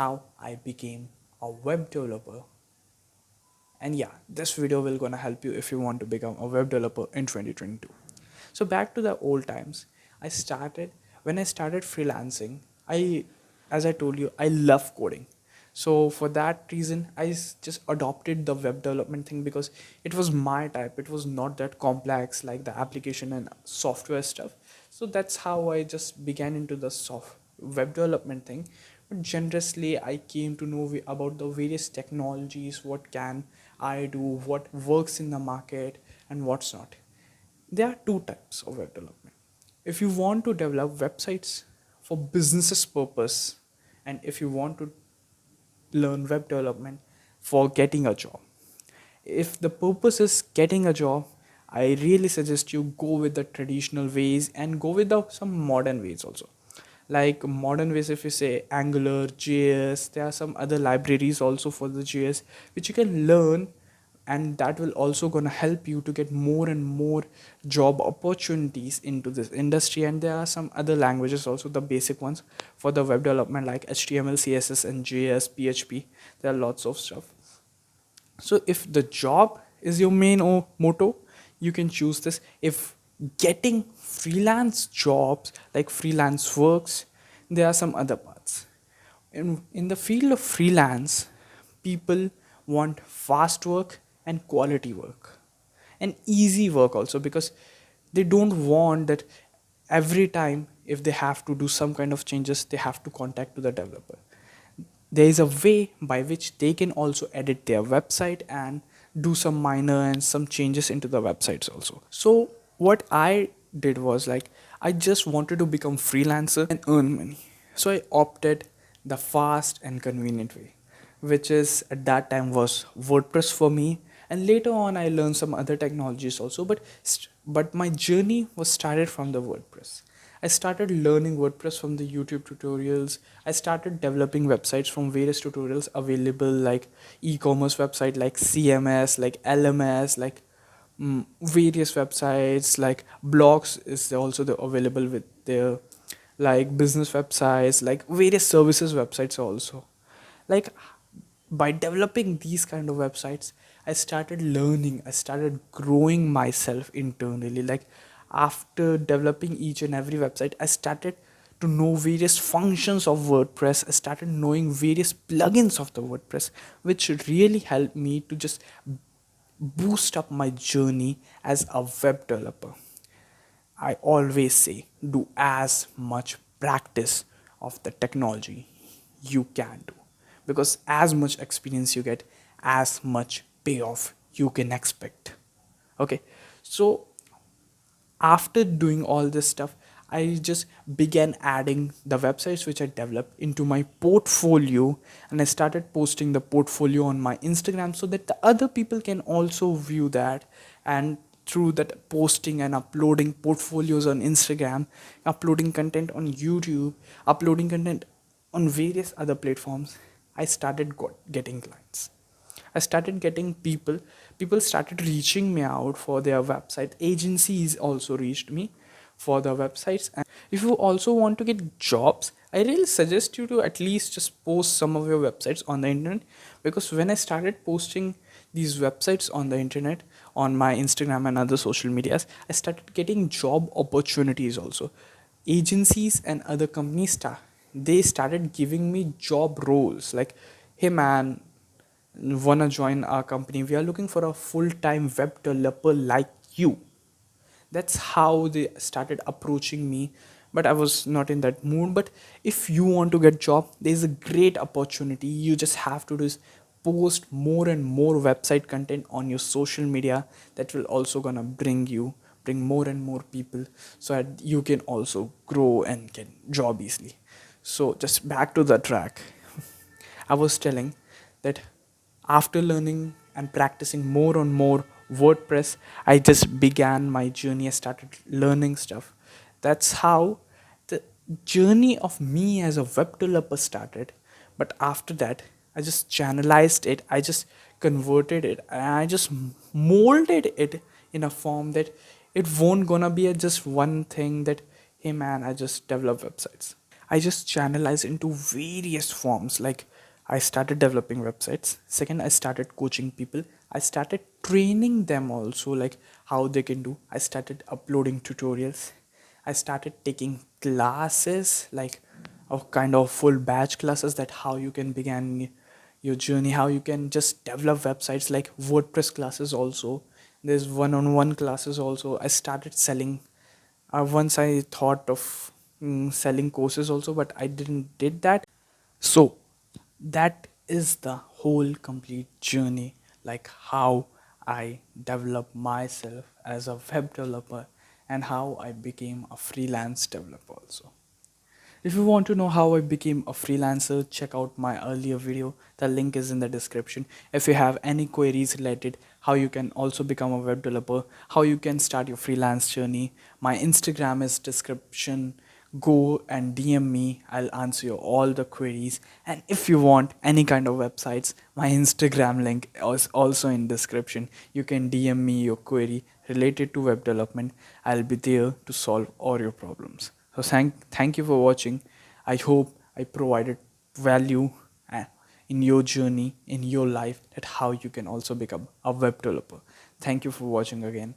how I became a web developer. And yeah, this video will gonna help you if you want to become a web developer in 2022. So back to the old times, I started when I started freelancing. I, as I told you, I love coding. So for that reason, just adopted the web development thing because it was my type. It was not that complex like the application and software stuff. So that's how I just began into the soft web development thing. But generously, I came to know about the various technologies, what can I do, what works in the market, and what's not. There are two types of web development. If you want to develop websites for businesses purpose, and if you want to learn web development for getting a job. If the purpose is getting a job, I really suggest you go with the traditional ways and go with some modern ways also. Like modern ways, if you say Angular, JS, there are some other libraries also for the JS which you can learn, and that will also gonna help you to get more and more job opportunities into this industry. And there are some other languages also, the basic ones for the web development like HTML, CSS, and JS, PHP. There are lots of stuff. So if the job is your main motto, you can choose this. If getting freelance jobs like freelance works, there are some other paths. In the field of freelance, people want fast work and quality work and easy work also, because they don't want that every time if they have to do some kind of changes they have to contact to the developer. There is a way by which they can also edit their website and do some minor and some changes into the websites also. So what I did was, like, I just wanted to become freelancer and earn money. So I opted the fast and convenient way, which is at that time was WordPress for me. And later on I learned some other technologies also, but my journey was started from the WordPress. I started learning WordPress from the YouTube tutorials. I started developing websites from various tutorials available, like e-commerce website, like CMS, like LMS, like various websites, like blogs is also available with their, like business websites, like various services websites also. Like by developing these kind of websites, I started learning, I started growing myself internally. Like after developing each and every website, I started to know various functions of WordPress. I started knowing various plugins of the WordPress, which really helped me to just boost up my journey as a web developer. I always say do as much practice of the technology you can do, because as much experience you get, as much payoff you can expect. Okay, so after doing all this stuff, I just began adding the websites which I developed into my portfolio, and I started posting the portfolio on my Instagram so that the other people can also view that. And through that posting and uploading portfolios on Instagram, uploading content on YouTube, uploading content on various other platforms, I started getting clients. I started getting people started reaching me out for their website. Agencies also reached me for the websites. And if you also want to get jobs, I really suggest you to at least just post some of your websites on the internet, because when I started posting these websites on the internet, on my Instagram and other social medias, I started getting job opportunities also. Agencies and other companies they started giving me job roles, like, hey man, wanna join our company, we are looking for a full-time web developer like you. That's how they started approaching me, but I was not in that mood. But if you want to get job, there's a great opportunity. You just have to just post more and more website content on your social media. That will also gonna bring more and more people, so that you can also grow and get job easily. So just back to the track. I was telling that after learning and practicing more and more WordPress, I just began my journey. I started learning stuff. That's how the journey of me as a web developer started. But after that, I just channelized it, I just converted it, and I just molded it in a form that it won't gonna be just one thing that, hey man, I just develop websites. I just channelized into various forms. Like, I started developing websites. Second, I started coaching people. I started training them also, like how they can do. I started uploading tutorials. I started taking classes, like a kind of full batch classes, that how you can begin your journey, how you can just develop websites, like WordPress classes also. There's one-on-one classes also. I started selling. Once I thought of selling courses also, but I didn't did that. So that is the whole complete journey, like how I developed myself as a web developer and how I became a freelance developer also. If you want to know how I became a freelancer, check out my earlier video. The link is in the description. If you have any queries related, how you can also become a web developer, how you can start your freelance journey, my Instagram is description. Go and DM me. I'll answer your all the queries. And if you want any kind of websites, my Instagram link is also in description. You can DM me your query related to web development. I'll be there to solve all your problems. So thank you for watching. I hope I provided value uh, in your journey, in your life, that how you can also become a web developer. Thank you for watching again.